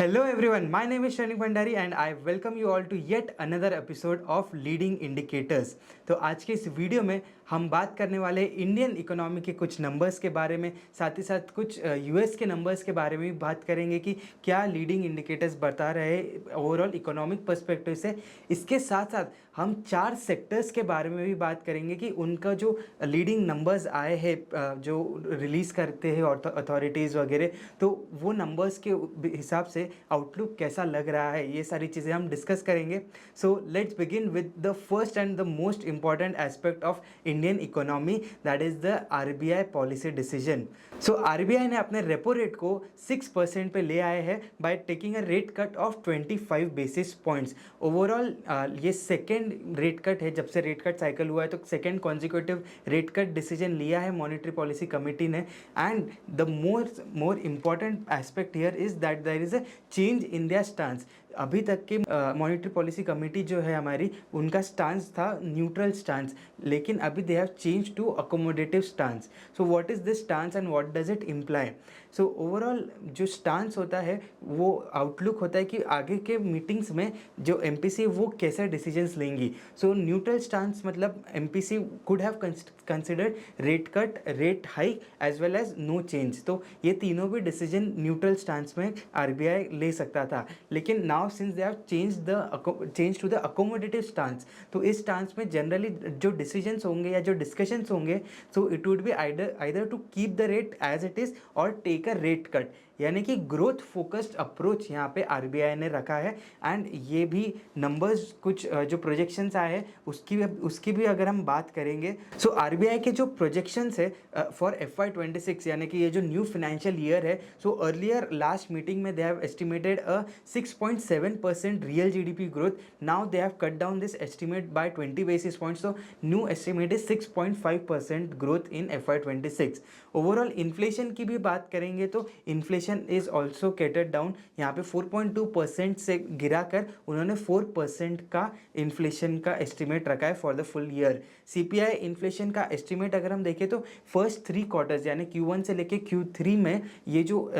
Hello everyone, my name is Shani Bhandari and I welcome you all to yet another episode of Leading Indicators। तो आज के इस video में हम बात करने वाले इंडियन इकोनॉमी के कुछ नंबर्स के बारे में, साथ ही साथ कुछ यूएस के नंबर्स के बारे में भी बात करेंगे कि क्या लीडिंग इंडिकेटर्स बता रहे ओवरऑल इकोनॉमिक पर्सपेक्टिव से। इसके साथ साथ हम 4 सेक्टर्स के बारे में भी बात करेंगे कि उनका जो लीडिंग नंबर्स आए हैं जो रिलीज़ करते हैं अथॉरिटीज़ वगैरह, तो वो नंबर्स के हिसाब से आउटलुक कैसा लग रहा है, ये सारी चीज़ें हम डिस्कस करेंगे। So let's begin with the first and the most important aspect of Indian economy, that is the RBI policy decision. So RBI ने अपने रेपो रेट को 6% पे ले आए हैं by taking a rate cut of 25 basis points. Overall ये second rate cut है, जब से रेट कट साइकिल हुआ है तो second consecutive rate cut decision लिया है मॉनेटरी पॉलिसी कमेटी ने। And the more important aspect here is that there is a change in their stance. अभी तक की मॉनेटरी पॉलिसी कमेटी जो है हमारी, उनका स्टांस था न्यूट्रल स्टांस, लेकिन अभी they have change to accommodative stance. So what is this stance and what does it imply? So overall जो स्टांस होता है वो आउटलुक होता है कि आगे के मीटिंग्स में जो एमपीसी वो कैसे डिसीजंस लेंगी। सो न्यूट्रल स्टांस मतलब MPC could have considered rate cut, rate hike as well as no change. तो ये तीनों भी डिसीजन न्यूट्रल स्टांस में आरबीआई ले सकता था, लेकिन now since they have change to the accommodative stance, तो इस स्टांस में जनरली जो डिसीजंस होंगे या जो डिस्कशंस होंगे, so it would be either to keep the rate as it is और टेक अ रेट कट। यानी कि ग्रोथ फोकस्ड अप्रोच यहाँ पे आरबीआई ने रखा है। एंड ये भी नंबर्स कुछ जो प्रोजेक्शंस आए हैं उसकी भी अगर हम बात करेंगे, सो आरबीआई के जो प्रोजेक्शंस है फॉर FY26 यानी कि ये जो न्यू फाइनेंशियल ईयर है, सो अर्लियर लास्ट मीटिंग में they have estimated 6.7% real GDP growth. Now they have cut down this estimate by 20 basis points, so new estimate is 6.5% growth in FY26। Overall inflation की भी बात करेंगे तो inflation is also केटेड down. यहाँ पे 4.2% से गिरा कर उन्होंने 4% का इन्फ्लेशन का एस्टिमेट रखा है for the full year. CPI inflation का एस्टिमेट अगर हम देखें तो फर्स्ट 3 क्वार्टर्स यानी Q1 से लेके Q3 में ये जो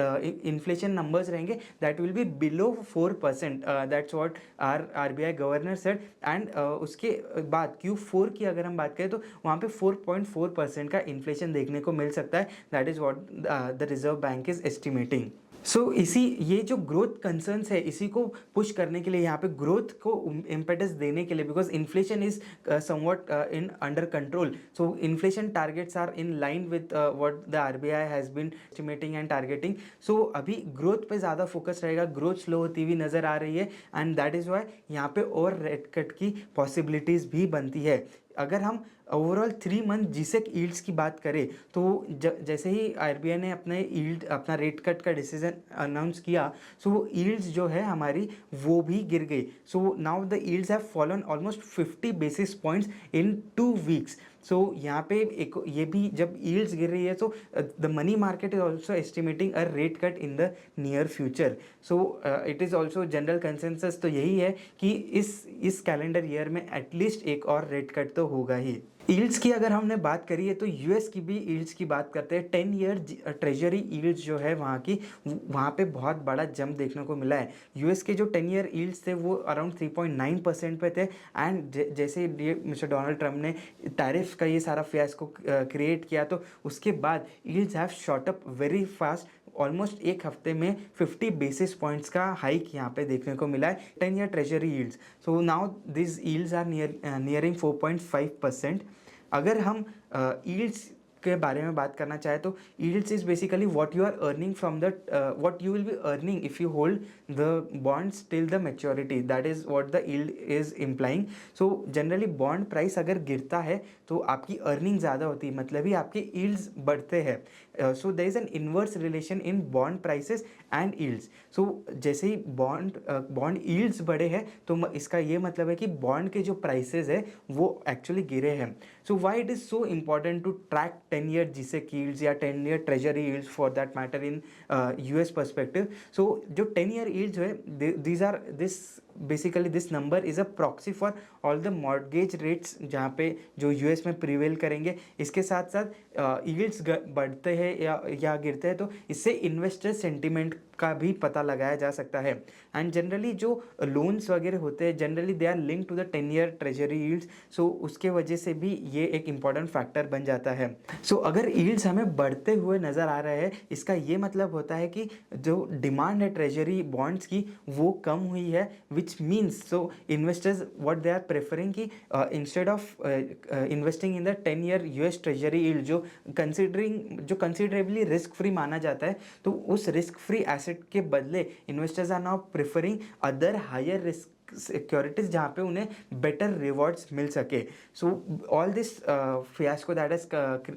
इन्फ्लेशन नंबर्स रहेंगे that will be below 4%, that's what RBI governor said. And उसके बाद Q4 की अगर हम बात करें तो वहाँ पे 4.4% का इन्फ्लेशन देखने को मिल सकता है, that is what the Reserve Bank is estimating. So ये जो ग्रोथ कंसर्न्स है, इसी को पुश करने के लिए, यहाँ पे ग्रोथ को इम्पेटस देने के लिए, because inflation is somewhat in under control, so inflation targets are in line with what the RBI has been estimating and targeting. So अभी ग्रोथ पे ज़्यादा फोकस रहेगा, ग्रोथ स्लो होती हुई नज़र आ रही है। एंड दैट इज़ वाई यहाँ पे और रेट कट की पॉसिबिलिटीज़ भी बनती है। अगर हम ओवरऑल 3 मंथ जीसेक यील्ड्स की बात करें तो जैसे ही आरबीआई ने अपना रेट कट का डिसीजन अनाउंस किया, सो वो यील्ड्स जो है हमारी वो भी गिर गई। So now the yields have fallen almost 50 basis points in 2 weeks. So यहाँ पे एक ये भी जब यील्ड्स गिर रही है, so the money market is also estimating a rate cut in the near future. So it is also general consensus तो यही है कि इस कैलेंडर ईयर में एटलीस्ट एक और रेट कट तो होगा ही। यील्ड्स की अगर हमने बात करी है तो यूएस की भी यील्ड्स की बात करते हैं। 10 ईयर ट्रेजरी यील्ड्स जो है वहाँ पे बहुत बड़ा जंप देखने को मिला है। यूएस के जो 10 ईयर यील्ड्स थे वो अराउंड 3.9% पे थे। एंड जैसे मिस्टर डोनाल्ड ट्रंप ने टैरिफ का ये सारा फियास्को क्रिएट किया, तो उसके बाद yields have shot up very fast. Almost एक हफ्ते में 50 बेसिस पॉइंट्स का हाइक यहाँ पे देखने को मिला है 10 year treasury yields. So now this yields are nearing 4.5%। अगर हम यील्ड्स के बारे में बात करना चाहे तो yields is basically what you are earning from the what you will be earning if you hold the bonds till the maturity, that is what the yield is implying. So generally bond price अगर गिरता है तो आपकी earning ज़्यादा होती है, मतलब ही आपके यील्ड्स बढ़ते हैं। So there is an inverse relation in bond prices and yields. So जैसे ही बॉन्ड यील्ड्स बढ़े हैं तो इसका ये मतलब है कि बॉन्ड के जो प्राइसेस है वो एक्चुअली गिरे हैं। So why it is so important to track 10 year G-sec yields या 10 year treasury yields for that matter in US perspective. So जो 10 ईयर यील्ड्स है, this basically this number is a proxy for all the mortgage rates जहाँ पे जो US में prevail करेंगे। इसके साथ साथ यील्ड्स बढ़ते हैं या गिरते हैं तो इससे इन्वेस्टर सेंटिमेंट का भी पता लगाया जा सकता है। एंड जनरली जो लोन्स वगैरह होते हैं generally they are link to the 10 year treasury yields, so उसके वजह से भी ये एक इम्पॉर्टेंट फैक्टर बन जाता है। सो अगर यील्ड्स हमें बढ़ते हुए नज़र आ रहे हैं इसका ये मतलब होता है कि जो डिमांड है ट्रेजरी बॉन्ड्स की वो कम हुई है, which means so investors what they are preferring कि instead of investing in the 10 year US treasury yield जो कंसिडरेबली रिस्क फ्री माना जाता है, तो उस रिस्क फ्री एसेट के बदले investors are now preferring other higher risk securities जहाँ पे उन्हें बेटर रिवॉर्ड्स मिल सके। So all this fiasco that has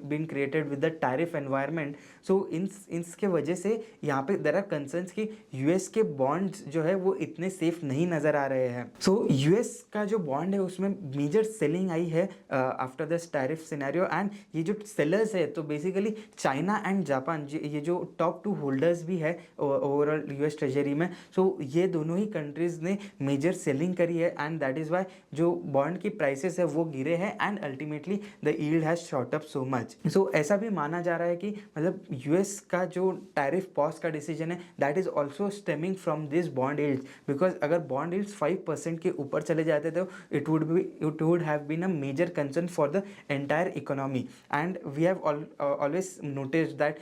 been created with the tariff environment, so इसके वजह से यहाँ पे देयर आर कंसर्न्स कि यूएस के बॉन्ड्स जो है वो इतने सेफ नहीं नज़र आ रहे हैं। सो यूएस का जो बॉन्ड है उसमें मेजर सेलिंग आई है after this tariff scenario, and ये जो सेलर्स है तो बेसिकली चाइना एंड जापान ये जो टॉप 2 होल्डर्स भी है ओवरऑल यूएस ट्रेजरी में, सो ये दोनों ही कंट्रीज़ ने मेजर सेलिंग करी है एंड दैट इज़ वाई जो बॉन्ड की प्राइसेस है वो गिरे हैं and ultimately the yield has shot up so much. So ऐसा भी माना जा रहा है कि मतलब यूएस का जो टैरिफ पॉज का डिसीजन है that is also stemming from this bond yields, because अगर बॉन्ड यील्ड्स 5% के ऊपर चले जाते तो it would have been a major concern for the entire economy. And we have always notice that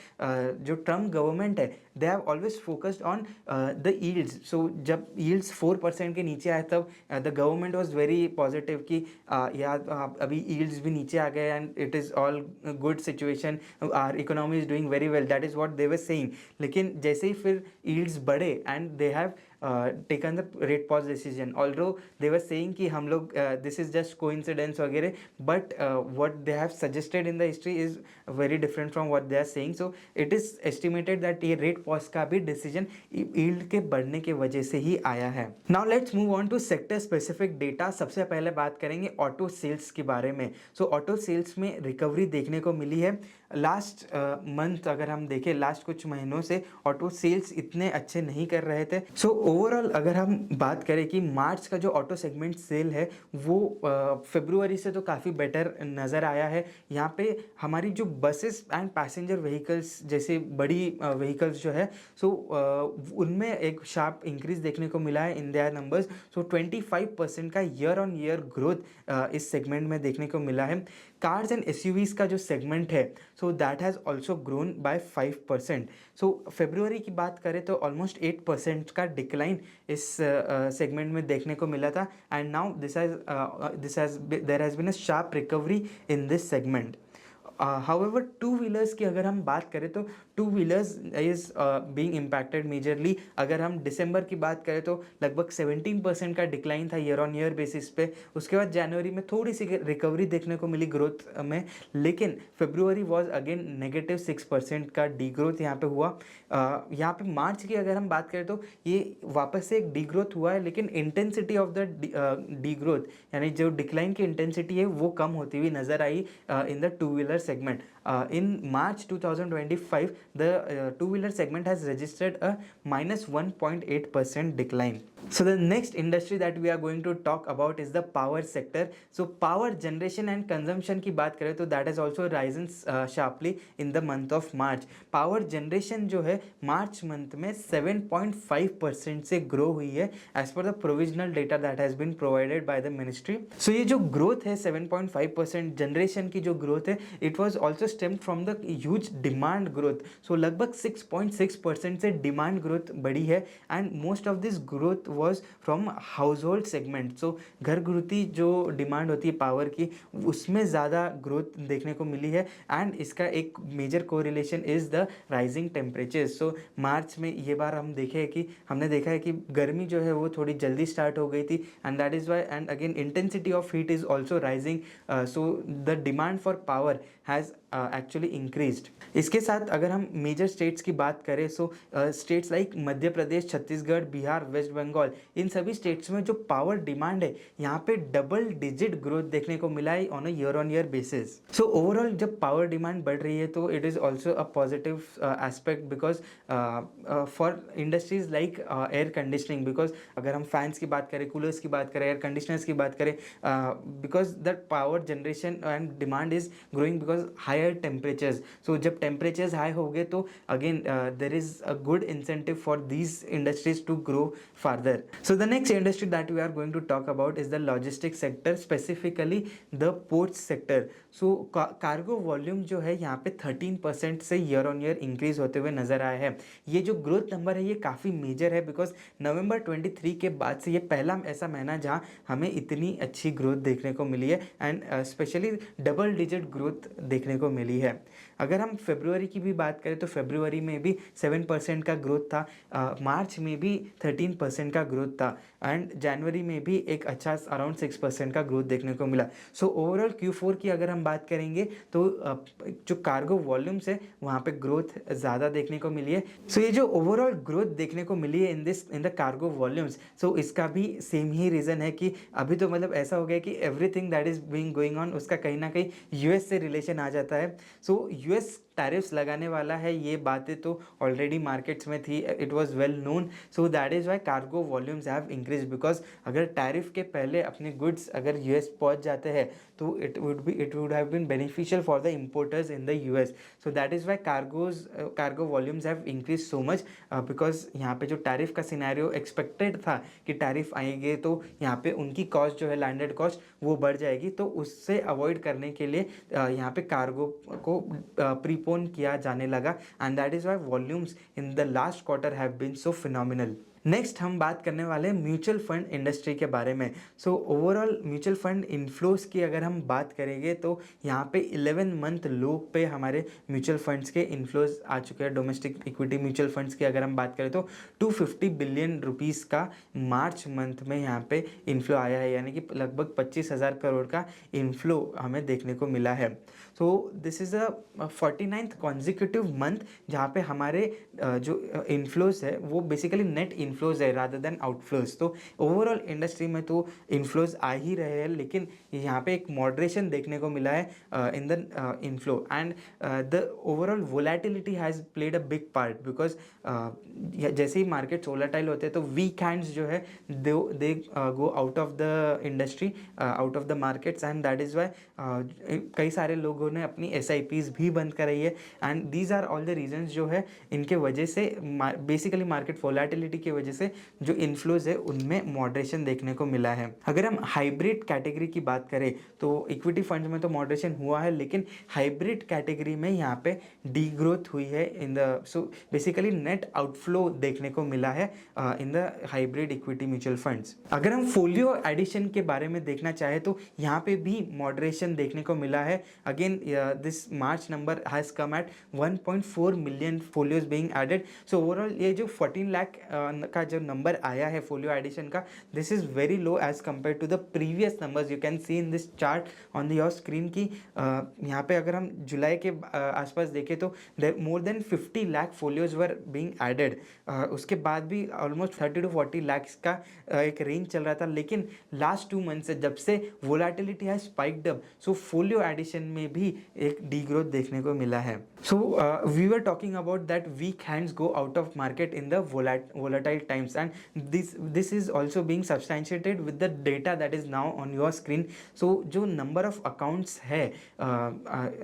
जो Trump government है they have always focused on the yields. So जब yields 4% के नीचे आए तब the government was very positive कि यार अभी यील्ड्स भी नीचे आ गए and it is all good situation, our economy is doing very well, that is what they were saying. लेकिन जैसे ही फिर यील्ड्स बढ़े and they have taken the rate pause decision, although they were saying कि हम लोग this is just coincidence वगैरह, but what they have suggested in the history is very different from what they are saying. So it is estimated that ये rate pause का भी decision yield के बढ़ने के वजह से ही आया है। Now let's move on to sector specific data. सबसे पहले बात करेंगे ऑटो सेल्स के बारे में। सो ऑटो सेल्स में रिकवरी देखने को मिली है। लास्ट मंथ अगर हम देखें लास्ट कुछ महीनों से ऑटो सेल्स इतने अच्छे नहीं कर रहे थे। सो ओवरऑल अगर हम बात करें कि मार्च का जो ऑटो सेगमेंट सेल है वो फरवरी से तो काफ़ी बेटर नज़र आया है। यहाँ पे हमारी जो बसेस एंड पैसेंजर व्हीकल्स जैसे बड़ी व्हीकल्स जो है सो उनमें एक शार्प इंक्रीज देखने को मिला है इन देयर नंबर्स। सो 25% का ईयर ऑन ईयर ग्रोथ इस सेगमेंट में देखने को मिला है। कार्स एंड एसयूवीज का जो सेगमेंट है so that has also grown by 5%। सो फरवरी की बात करें तो ऑलमोस्ट 8% का डिक्लाइन इस सेगमेंट में देखने को मिला था, and now there has been a sharp recovery in this segment. However two wheelers की अगर हम बात करें तो two wheelers is being impacted majorly. अगर हम दिसंबर की बात करें तो लगभग 17% का डिक्लाइन था ईयर ऑन ईयर बेसिस पे। उसके बाद जनवरी में थोड़ी सी रिकवरी देखने को मिली ग्रोथ में, लेकिन फरवरी वॉज अगेन -6% का डी ग्रोथ यहाँ पे हुआ। यहाँ पे मार्च की अगर हम बात करें तो ये वापस से एक डी ग्रोथ हुआ है, लेकिन intensity of the D growth यानी जो डिक्लाइन की इंटेंसिटी है वो कम होती हुई नज़र आई in the two wheeler segment. In March 2025, the two-wheeler segment has registered a -1.8% decline. So the next industry that we are going to talk about is the power sector. So power generation and consumption की बात करें तो that has also risen sharply in the month of March. Power generation जो है March month में 7.5% से grow हुई है as per the provisional data that has been provided by the ministry. So ये जो ग्रोथ है 7.5% जनरेशन की जो ग्रोथ है it was also stemmed from the huge demand growth. So लगभग 6.6% से डिमांड ग्रोथ बढ़ी है, and most of this growth was from household segment. So घर घुरती जो डिमांड होती है पावर की उसमें ज़्यादा ग्रोथ देखने को मिली है, एंड इसका एक major correlation is the rising temperatures. So March में ये बार हमने देखा है कि गर्मी जो है वो थोड़ी जल्दी स्टार्ट हो गई थी, and that is Y and again intensity of heat is also rising. So the demand for power has actually increased. इसके साथ अगर हम मेजर स्टेट्स की बात करें, सो states like Madhya Pradesh, Chhattisgarh, Bihar, waste Bengal, इन सभी स्टेट्स में जो पावर डिमांड है यहाँ पे डबल डिजिट ग्रोथ देखने को मिला है on a year on year basis. So overall जब पावर डिमांड बढ़ रही है तो it is also a positive aspect because for industries like air conditioning, because अगर हम फैंस की बात करें, कूलर्स की बात करें, एयर कंडीशनर्स की बात करें, because that power generation and demand is growing because higher temperatures. So जब टेम्परेचर्स हाई हो गए तो again there is a good incentive for these industries to grow further. So the next industry that we are going to talk about is the logistics sector, specifically the ports sector. So cargo volume जो है यहाँ पे 13% से year on year increase होते हुए नजर आया है। ये जो ग्रोथ नंबर है ये काफ़ी मेजर है बिकॉज नवंबर 23 के बाद से ये पहला ऐसा महीना जहाँ हमें इतनी अच्छी ग्रोथ देखने को मिली है and specially double digit growth देखने को मिली है। अगर हम फरवरी की भी बात करें तो फरवरी में भी 7% का ग्रोथ था, मार्च में भी 13% का ग्रोथ था एंड जनवरी में भी एक अच्छा अराउंड 6% का ग्रोथ देखने को मिला। सो ओवरऑल Q4 की अगर हम बात करेंगे तो जो कार्गो वॉल्यूम्स है वहाँ पे ग्रोथ ज़्यादा देखने को मिली है। सो ये जो ओवरऑल ग्रोथ देखने को मिली है इन द कार्गो वॉल्यूम्स, सो इसका भी सेम ही रीज़न है कि अभी तो मतलब ऐसा हो गया कि everything that is being going on उसका कहीं ना कहीं यूएस से रिलेशन आ जाता है। सो यूएस टैरिफ्स लगाने वाला है, ये बातें तो ऑलरेडी मार्केट्स में थी, it was well known. So that is why cargo volumes have increase because अगर टैरिफ के पहले अपने गुड्स अगर यूएस पहुंच जाते हैं तो it would have been beneficial for the importers in the US. So that is why cargo volumes have increase so much because यहाँ पे जो टैरिफ का सिनेरियो एक्सपेक्टेड था कि टैरिफ आएंगे तो यहाँ पे उनकी कॉस्ट जो है लैंडेड कॉस्ट वो बढ़ जाएगी, तो उससे अवॉइड करने के लिए यहाँ पे कार्गो को प्रीपोन किया जाने लगा and that is why volumes in the last quarter have been so phenomenal. Next हम बात करने वाले हैं म्यूचुअल फंड इंडस्ट्री के बारे में। So overall mutual fund inflows की अगर हम बात करेंगे तो यहाँ पे 11 मंथ लो पे हमारे म्यूचुअल फंड्स के इनफ्लोज आ चुके हैं। डोमेस्टिक इक्विटी म्यूचुअल फंड्स की अगर हम बात करें तो 250 बिलियन रुपीज़ का मार्च मंथ में यहाँ पे इन्फ्लो आया है, यानी कि लगभग 25,000 करोड़ का इन्फ्लो हमें देखने को मिला है। सो this is a 49th consecutive month जहाँ पे हमारे जो इन्फ्लोज है वो बेसिकली नेट इन्फ्लोज है रादर देन आउटफ्लोज। तो ओवरऑल इंडस्ट्री में तो इन्फ्लोज आ ही रहे हैं, लेकिन यहाँ पे एक मॉडरेशन देखने को मिला है in the inflow and the overall volatility has played a big part because जैसे ही मार्केट्स वोलेटाइल होते हैं तो वीक हैंड्स जो है they go out of the industry, out of the markets and that is why कई सारे लोगों ने अपनी SIPs भी बंद कराई है and these are all the reasons जो है इनके वजह से बेसिकली मार्केट वोलेटिलिटी की वजह से जो इन्फ्लोज है उनमें मॉडरेशन देखने को मिला है। अगर हम हाइब्रिड कैटेगरी की बात करें तो इक्विटी फंड में तो मॉडरेशन हुआ है, लेकिन हाइब्रिड कैटेगरी में यहाँ पे डी ग्रोथ हुई है in the, so basically net outflow देखने को मिला है in the hybrid equity mutual funds. अगर हम फोलियो एडिशन के बारे में देखना चाहे तो यहाँ पे भी मॉडरेशन देखने को मिला है। Again this March number has come at 1.4 million folios being added. So overall ये जो 14 लाख का जो नंबर आया है फोलियो एडिशन का, this is very low as compared to the previous numbers. You can see in this chart on your screen की यहाँ पे अगर हम जुलाई के आसपास देखें तो more than 50 lakh folios were being added. उसके बाद भी ऑलमोस्ट 30 to 40 लाख का एक रेंज चल रहा था, लेकिन लास्ट 2 मंथ से जब से वोलेटिलिटी है spiked up, so folio addition में भी एक डी ग्रोथ देखने को मिला है। So we were talking about that weak hands go out of market in the volatile times, and this is also being substantiated with the data that is now on your screen. So जो number of accounts है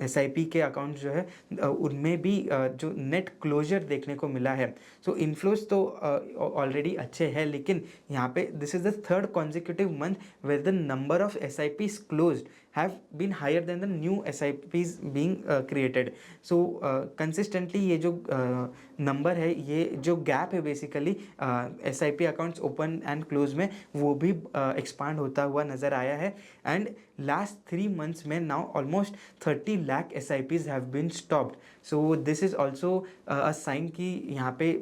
SIP के accounts जो है उनमें भी जो net closure देखने को मिला है। So inflows तो already अच्छे हैं, लेकिन यहाँ पे this is the third consecutive month where the number of SIPs closed have been higher than the new SIPs being created. So consistently ये जो नंबर है, ये जो गैप है basically SIP accounts open and close में, वो भी expand होता हुआ नज़र आया है एंड लास्ट 3 months में now almost 30 lakh SIPs have been stopped. So this is also a sign कि यहाँ पे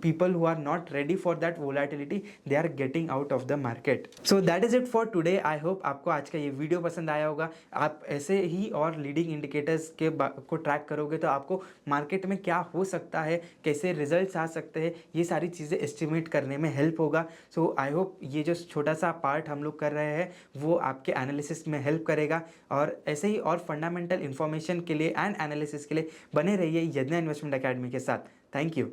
people who are not ready for that volatility, they are getting out of the market. So that is it for today. I hope आपको आज का ये video पसंद आया होगा. आप ऐसे ही और लीडिंग इंडिकेटर्स के को ट्रैक करोगे तो आपको मार्केट में क्या हो सकता है, कैसे रिजल्ट्स आ सकते हैं, ये सारी चीज़ें एस्टिमेट करने में हेल्प होगा. सो आई होप ये जो छोटा सा पार्ट हम लोग कर रहे हैं वो आपके एनालिसिस में हेल्प करेगा. और ऐसे ही और फंडामेंटल इन्फॉर्मेशन के लिए एंड एनालिसिस के लिए बने रहिए यज्ञा इन्वेस्टमेंट अकेडमी के साथ. Thank you.